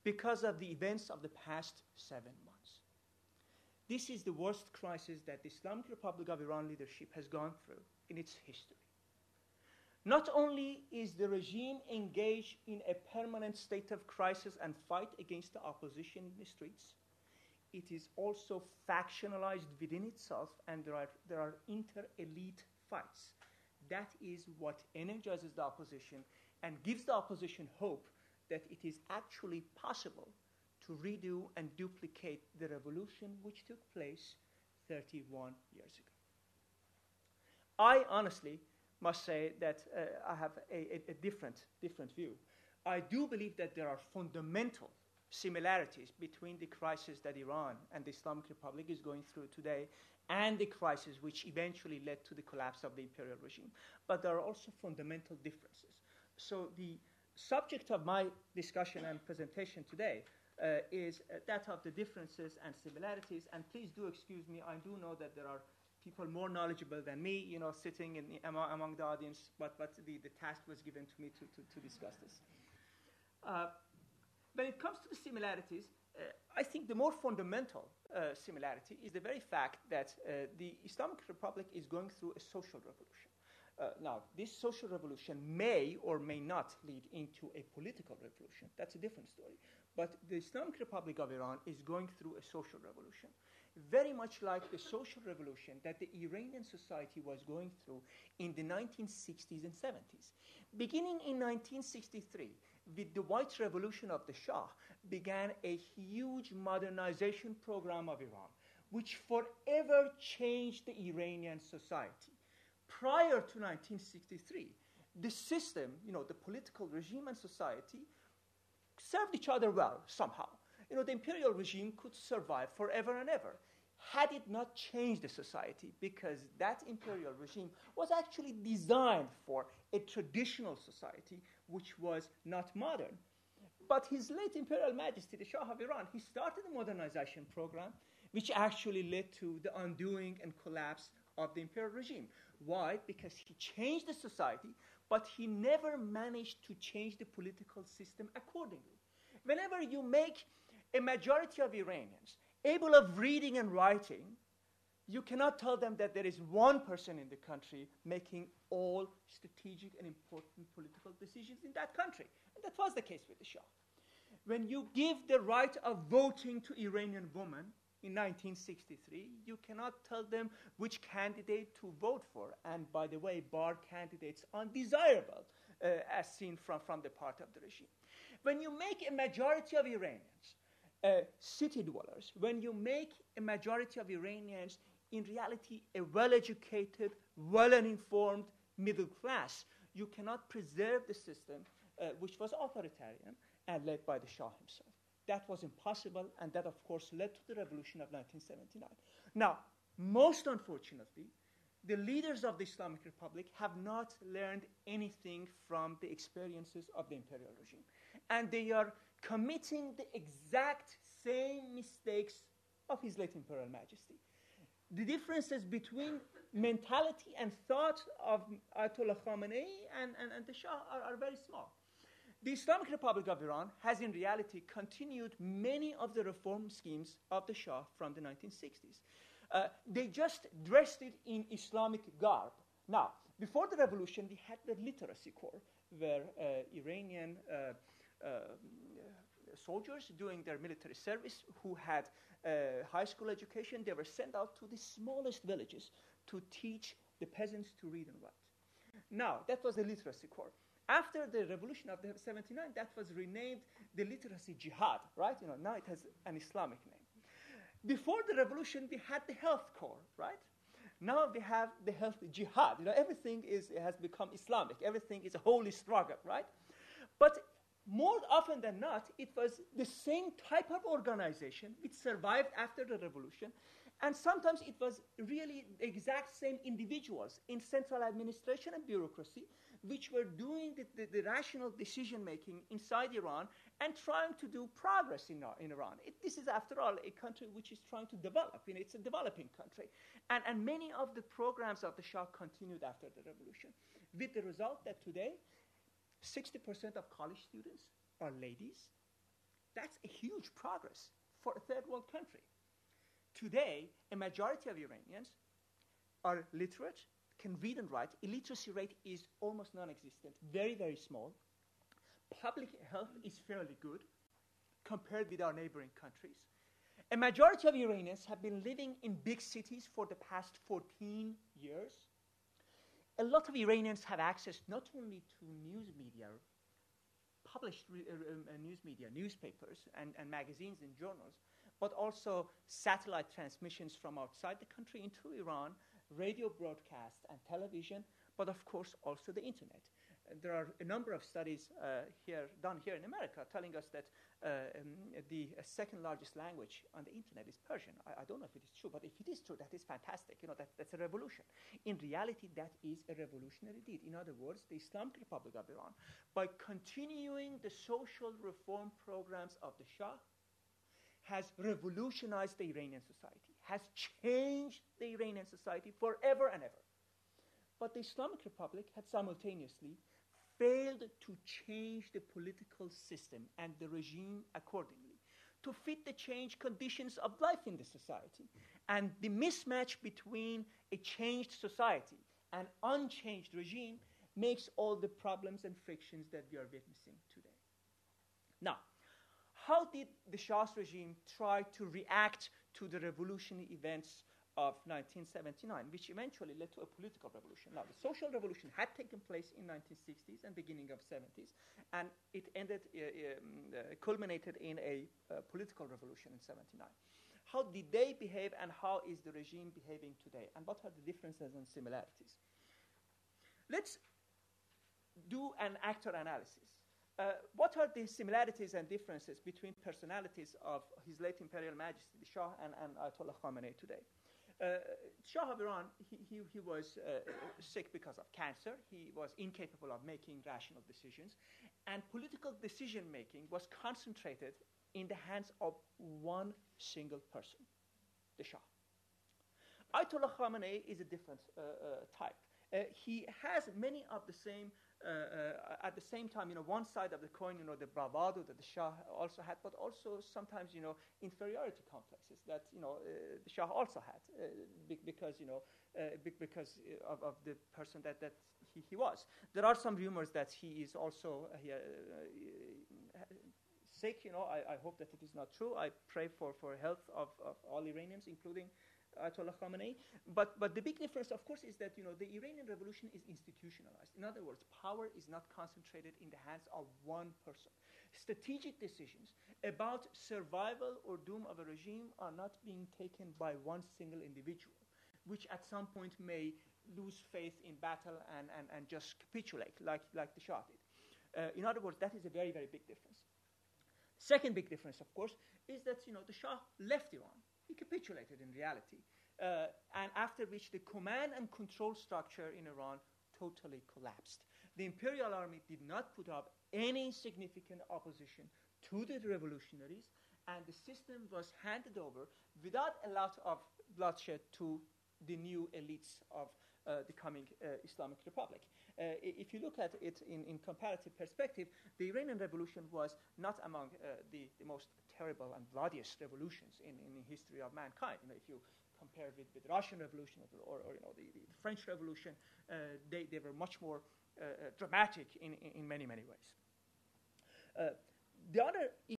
because of the events of the past 7 months. This is the worst crisis that the Islamic Republic of Iran leadership has gone through in its history. Not only is the regime engaged in a permanent state of crisis and fight against the opposition in the streets, it is also factionalized within itself, and there are inter-elite fights. That is what energizes the opposition and gives the opposition hope that it is actually possible to redo and duplicate the revolution which took place 31 years ago. I honestly must say that I have a different view. I do believe that there are fundamental similarities between the crisis that Iran and the Islamic Republic is going through today and the crisis which eventually led to the collapse of the imperial regime. But there are also fundamental differences. So the subject of my discussion and presentation today is that of the differences and similarities. And please do excuse me, I do know that there are people more knowledgeable than me, sitting among the audience, but the task was given to me to discuss this. When it comes to the similarities, I think the more fundamental similarity is the very fact that the Islamic Republic is going through a social revolution. Now, this social revolution may or may not lead into a political revolution. That's a different story. But the Islamic Republic of Iran is going through a social revolution, very much like the social revolution that the Iranian society was going through in the 1960s and 70s. Beginning in 1963, with the White Revolution of the Shah, began a huge modernization program of Iran, which forever changed the Iranian society. Prior to 1963, the system, the political regime and society served each other well somehow. The imperial regime could survive forever and ever had it not changed the society, because that imperial regime was actually designed for a traditional society which was not modern. But His late Imperial Majesty, the Shah of Iran, he started a modernization program which actually led to the undoing and collapse of the imperial regime. Why? Because he changed the society, but he never managed to change the political system accordingly. Whenever you make a majority of Iranians able of reading and writing, you cannot tell them that there is one person in the country making all strategic and important political decisions in that country. And that was the case with the Shah. When you give the right of voting to Iranian women in 1963, you cannot tell them which candidate to vote for. And by the way, bar candidates undesirable, as seen from the part of the regime. When you make a majority of Iranians city dwellers, when you make a majority of Iranians in reality a well-educated, well-informed middle class, you cannot preserve the system which was authoritarian and led by the Shah himself. That was impossible, and that, of course, led to the revolution of 1979. Now, most unfortunately, the leaders of the Islamic Republic have not learned anything from the experiences of the imperial regime. And they are committing the exact same mistakes of His late Imperial Majesty. The differences between mentality and thought of Ayatollah Khamenei and the Shah are very small. The Islamic Republic of Iran has in reality continued many of the reform schemes of the Shah from the 1960s. They just dressed it in Islamic garb. Now, before the revolution, we had the literacy corps, where Iranian soldiers doing their military service who had high school education, they were sent out to the smallest villages to teach the peasants to read and write. Now, that was the literacy corps. After the revolution of the 79, that was renamed the literacy jihad, right? Now it has an Islamic name. Before the revolution, we had the health corps, right? Now we have the health jihad. Everything has become Islamic. Everything is a holy struggle, right? But more often than not, it was the same type of organization which survived after the revolution. And sometimes it was really the exact same individuals in central administration and bureaucracy which were doing the rational decision-making inside Iran and trying to do progress in Iran. This is, after all, a country which is trying to develop. It's a developing country. And many of the programs of the Shah continued after the revolution, with the result that today, 60% of college students are ladies, That's a huge progress for a third world country. Today, a majority of Iranians are literate, can read and write. Illiteracy rate is almost non-existent, very, very small. Public health is fairly good compared with our neighboring countries. A majority of Iranians have been living in big cities for the past 14 years. A lot of Iranians have access not only to news media, published news media, newspapers and magazines and journals, but also satellite transmissions from outside the country into Iran, radio broadcasts and television, but of course also the internet. There are a number of studies done here in America telling us that the second largest language on the internet is Persian. I don't know if it is true, but if it is true, that is fantastic. That's a revolution. In reality, that is a revolutionary deed. In other words, the Islamic Republic of Iran, by continuing the social reform programs of the Shah, has revolutionized the Iranian society, has changed the Iranian society forever and ever. But the Islamic Republic had simultaneously failed to change the political system and the regime accordingly to fit the changed conditions of life in the society. And the mismatch between a changed society and unchanged regime makes all the problems and frictions that we are witnessing today. Now, how did the Shah's regime try to react to the revolutionary events of 1979, which eventually led to a political revolution? Now, the social revolution had taken place in 1960s and beginning of 70s, and it culminated in a political revolution in 79. How did they behave, and how is the regime behaving today, and what are the differences and similarities? Let's do an actor analysis. What are the similarities and differences between personalities of His late Imperial Majesty, the Shah, and Ayatollah Khamenei today? Shah of Iran, he was sick because of cancer. He was incapable of making rational decisions. And political decision-making was concentrated in the hands of one single person, the Shah. Ayatollah Khamenei is a different type. He has many of the same, at the same time, one side of the coin, the bravado that the Shah also had, but also sometimes, inferiority complexes that, the Shah also had because of the person that he was. There are some rumors that he is also sick. I hope that it is not true. I pray for health of all Iranians, including Ayatollah Khamenei. But the big difference, of course, is that the Iranian revolution is institutionalized. In other words, power is not concentrated in the hands of one person. Strategic decisions about survival or doom of a regime are not being taken by one single individual, which at some point may lose faith in battle and just capitulate like the Shah did. In other words, that is a very, very big difference. Second big difference, of course, is that the Shah left Iran. He capitulated in reality, and after which the command and control structure in Iran totally collapsed. The imperial army did not put up any significant opposition to the revolutionaries, and the system was handed over without a lot of bloodshed to the new elites of the coming Islamic Republic. If you look at it in comparative perspective, the Iranian Revolution was not among the most terrible and bloodiest revolutions in the history of mankind. If you compare with the Russian Revolution or the French Revolution, they were much more dramatic in many, many ways. The other